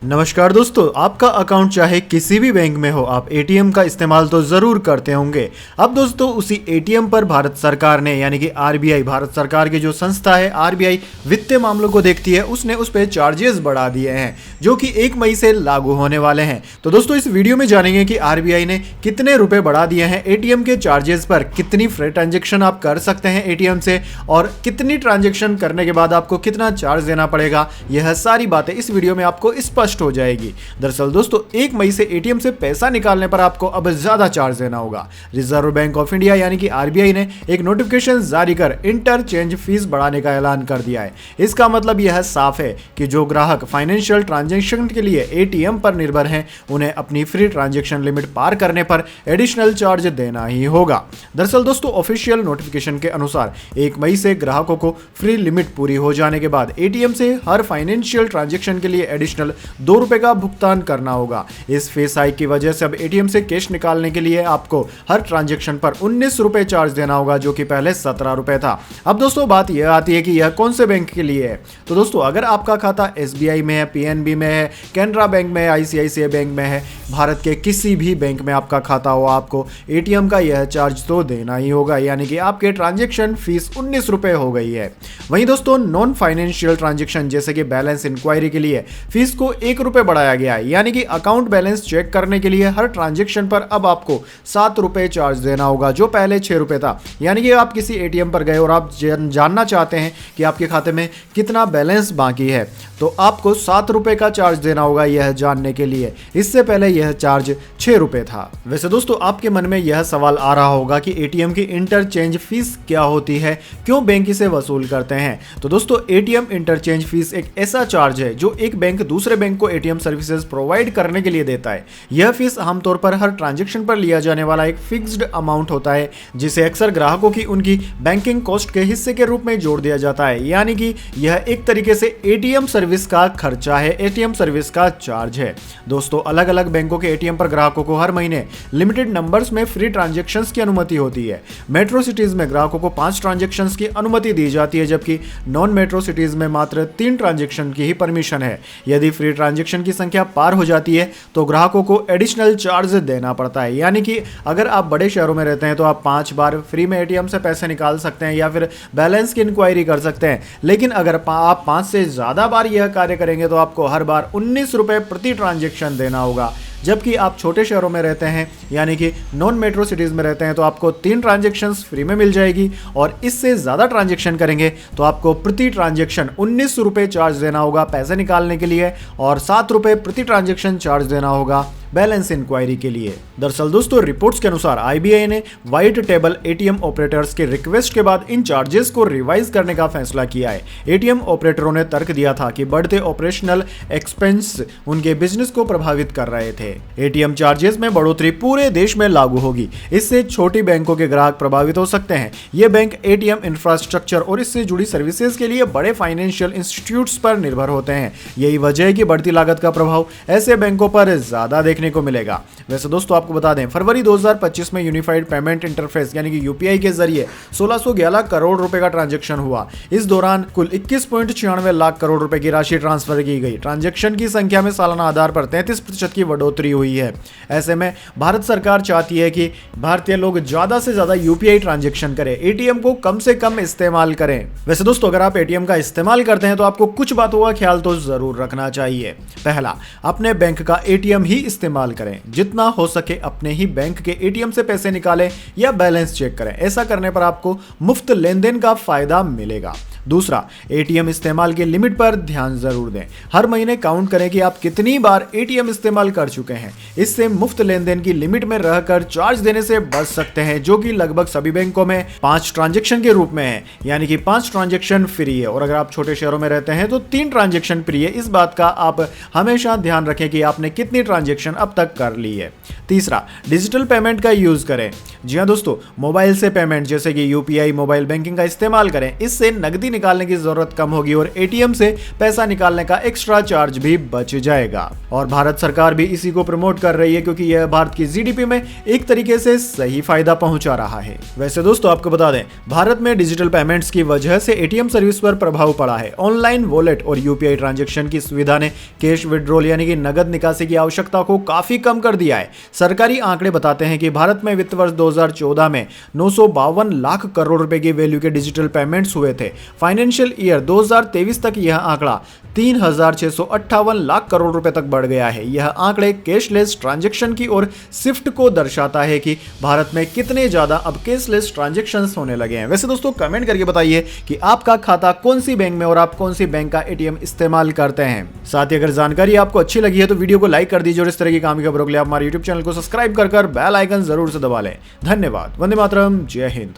नमस्कार दोस्तों, आपका अकाउंट चाहे किसी भी बैंक में हो, आप एटीएम का इस्तेमाल तो ज़रूर करते होंगे। अब दोस्तों उसी एटीएम पर भारत सरकार ने यानी कि आरबीआई, भारत सरकार की जो संस्था है आरबीआई वित्तीय मामलों को देखती है, उसने उस पर चार्जेस बढ़ा दिए हैं जो कि 1 मई से लागू होने वाले हैं। तो दोस्तों इस वीडियो में जानेंगे कि आरबीआई ने कितने रुपए बढ़ा दिए हैं एटीएम के चार्जेस पर, कितनी फ्री ट्रांजेक्शन आप कर सकते हैं एटीएम से और कितनी ट्रांजेक्शन करने के बाद आपको कितना चार्ज देना पड़ेगा। यह सारी बातें इस वीडियो में आपको स्पष्ट हो जाएगी। दरअसल दोस्तों 1 मई से एटीएम से पैसा निकालने पर आपको अब ज्यादा चार्ज देना होगा। रिजर्व बैंक ऑफ इंडिया यानी कि आरबीआई ने एक नोटिफिकेशन जारी कर इंटरचेंज फीस बढ़ाने का ऐलान कर दिया है। इसका मतलब यह साफ है कि जो ग्राहक फाइनेंशियल ट्रांजैक्शन के लिए एटीएम पर निर्भर हैं, उन्हें अपनी फ्री ट्रांजैक्शन लिमिट पार करने पर एडिशनल चार्ज देना ही होगा। दरअसल दोस्तों ऑफिशियल नोटिफिकेशन के अनुसार 1 मई से ग्राहकों को फ्री लिमिट पूरी हो जाने के बाद एटीएम से हर फाइनेंशियल ट्रांजैक्शन के लिए एडिशनल ₹2 का भुगतान करना होगा। इस फीस हाइक की वजह से अब एटीएम से कैश निकालने के लिए आपको हर ट्रांजैक्शन पर ₹19 चार्ज देना होगा, जो कि पहले ₹17 था। अब दोस्तों बात यह आती है कि यह कौन से बैंक के लिए है। तो दोस्तों अगर आपका खाता एसबीआई में है, पीएनबी में है, कैनरा बैंक में है, आईसीआईसीआई बैंक में है, भारत के किसी भी बैंक में आपका खाता हो, आपको एटीएम का यह चार्ज तो देना ही होगा, यानी कि आपके ट्रांजैक्शन फीस ₹19 हो गई है। वहीं दोस्तों नॉन फाइनेंशियल ट्रांजैक्शन जैसे कि बैलेंस इंक्वायरी के लिए फीस को ₹1 बढ़ाया गया है, यानी कि अकाउंट बैलेंस चेक करने के लिए हर ट्रांजैक्शन पर अब आपको ₹7 चार्ज देना होगा, जो पहले ₹6 था। यानी कि आप किसी एटीएम पर गए और आप जानना चाहते हैं कि आपके खाते में कितना बैलेंस बाकी है, तो आपको ₹7 का चार्ज देना होगा यह जानने के लिए। इससे पहले यह चार्ज ₹6 था। वैसे दोस्तों आपके मन में यह सवाल आ रहा होगा कि एटीएम की इंटरचेंज फीस क्या होती है, क्यों बैंक इसे वसूल करते हैं। तो दोस्तों एटीएम इंटरचेंज फीस एक ऐसा चार्ज है जो एक बैंक दूसरे बैंक को एटीएम सर्विसेज प्रोवाइड करने के लिए देता है। यह फीस आमतौर पर हर ट्रांजैक्शन पर लिया जाने वाला एक फिक्स्ड अमाउंट होता है, जिसे अक्सर ग्राहकों की उनकी बैंकिंग कॉस्ट के हिस्से के रूप में जोड़ दिया जाता है। यानी कि यह एक तरीके से एटीएम सर्विस का खर्चा है, एटीएम सर्विस का चार्ज है। दोस्तों अलग अलग बैंकों के एटीएम पर ग्राहकों को हर महीने लिमिटेड नंबर्स में फ्री ट्रांजैक्शंस की अनुमति होती है। मेट्रो सिटीज में ग्राहकों को 5 ट्रांजैक्शंस की अनुमति दी जाती है, जबकि नॉन मेट्रो सिटीज में मात्र 3 ट्रांजैक्शन की ही परमिशन है। यदि फ्री ट्रांजैक्शन की संख्या पार हो जाती है तो ग्राहकों को एडिशनल चार्ज देना पड़ता है। यानी कि अगर आप बड़े शहरों में रहते हैं तो आप 5 बार फ्री में एटीएम से पैसे निकाल सकते हैं या फिर बैलेंस की इंक्वायरी कर सकते हैं। लेकिन अगर आप 5 से ज़्यादा बार यह कार्य करेंगे तो आपको हर बार ₹19 प्रति ट्रांजैक्शन देना होगा। जबकि आप छोटे शहरों में रहते हैं यानी कि नॉन मेट्रो सिटीज़ में रहते हैं तो आपको 3 ट्रांजैक्शंस फ्री में मिल जाएगी, और इससे ज़्यादा ट्रांजैक्शन करेंगे तो आपको प्रति ट्रांजैक्शन ₹19 चार्ज देना होगा पैसे निकालने के लिए, और ₹7 प्रति ट्रांजैक्शन चार्ज देना होगा बैलेंस इंक्वायरी के लिए। दरअसल दोस्तों रिपोर्ट्स के अनुसार आरबीआई ने व्हाइट टेबल एटीएम ऑपरेटर्स के रिक्वेस्ट के बाद इन चार्जेस को रिवाइज करने का फैसला किया है। एटीएम ऑपरेटरों ने तर्क दिया था कि बढ़ते ऑपरेशनल एक्सपेंस उनके बिजनेस को प्रभावित कर रहे थे। एटीएम चार्जेस में बढ़ोतरी पूरे देश में लागू होगी। इससे छोटी बैंकों के ग्राहक प्रभावित हो सकते हैं। ये बैंक एटीएम इंफ्रास्ट्रक्चर और इससे जुड़ी सर्विसेज के लिए बड़े फाइनेंशियल इंस्टीट्यूट्स पर निर्भर होते हैं। यही वजह है कि बढ़ती लागत का प्रभाव ऐसे बैंकों पर ज्यादा देखने को मिलेगा। वैसे दोस्तों आपको बता दें फरवरी 2025 में यूनिफाइड पेमेंट इंटरफेस यानी कि यूपीआई के जरिए 1611 करोड़ रुपए का ट्रांजैक्शन हुआ। इस दौरान कुल 21.96 लाख करोड़ रुपए की राशि ट्रांसफर की गई। ट्रांजैक्शन की संख्या में सालाना आधार पर 33% की बढ़ोतरी हुई है। ऐसे में भारत सरकार चाहती है कि भारतीय लोग ज्यादा से ज्यादा यूपीआई ट्रांजैक्शन करें, एटीएम को कम से कम इस्तेमाल करें। वैसे दोस्तों अगर आप एटीएम का इस्तेमाल करते हैं तो आपको कुछ बातों का ख्याल तो जरूर रखना चाहिए। पहला, अपने बैंक का एटीएम ही इस्तेमाल करें। जितना हो सके अपने ही बैंक के एटीएम से पैसे निकालें या बैलेंस चेक करें। ऐसा करने पर आपको मुफ्त लेन देन का फायदा मिलेगा। दूसरा, एटीएम इस्तेमाल की लिमिट पर ध्यान जरूर दें। हर महीने काउंट करें कि आप कितनी बार एटीएम इस्तेमाल कर चुके हैं। इससे मुफ्त लेन देन की लिमिट में रहकर चार्ज देने से बच सकते हैं, जो कि लगभग सभी बैंकों में 5 ट्रांजैक्शन के रूप में है, यानी कि 5 ट्रांजैक्शन फ्री है। और अगर आप छोटे शहरों में रहते हैं तो 3 ट्रांजैक्शन फ्री है। इस बात का आप हमेशा ध्यान रखें कि आपने कितनी ट्रांजैक्शन अब तक कर ली है। तीसरा, डिजिटल पेमेंट का यूज करें। जी हाँ दोस्तों, मोबाइल से पेमेंट जैसे कि यूपीआई, मोबाइल बैंकिंग का इस्तेमाल करें। इससे नकदी निकालने की जरूरत कम होगी और एटीएम से पैसा निकालने का एक्स्ट्रा चार्ज भी बच जाएगा। और भारत सरकार भी इसी को प्रमोट कर रही है क्योंकि यह भारत की जीडीपी में एक तरीके से सही फायदा पहुंचा रहा है। वैसे दोस्तों आपको बता दें, भारत में डिजिटल पेमेंट्स की वजह से एटीएम सर्विस पर प्रभाव पड़ा है। ऑनलाइन वॉलेट और यूपीआई ट्रांजैक्शन की सुविधा ने कैश विड्रॉल यानी कि नगद निकासी की आवश्यकता को काफी कम कर दिया है। सरकारी आंकड़े बताते हैं कि भारत में वित्त वर्ष 2014 में 952 लाख करोड़ रुपए की वैल्यू के डिजिटल पेमेंट्स हुए थे। फाइनेंशियल ईयर 2023 तक यह आंकड़ा 3658 लाख करोड़ रुपए तक बढ़ गया है। यह आंकड़े कैशलेस ट्रांजैक्शन की ओर शिफ्ट को दर्शाता है कि भारत में कितने ज्यादा अब कैशलेस ट्रांजैक्शंस होने लगे हैं। वैसे दोस्तों कमेंट करके बताइए कि आपका खाता कौन सी बैंक में और आप कौन सी बैंक का एटीएम इस्तेमाल करते हैं। साथ ही अगर जानकारी आपको अच्छी लगी है तो वीडियो को लाइक कर दीजिए और इस तरह की काम की खबरों के लिए आप हमारे यूट्यूब चैनल को सब्सक्राइब कर बेल आइकन जरूर से दबा लें। धन्यवाद। वंदे मातरम। जय हिंद।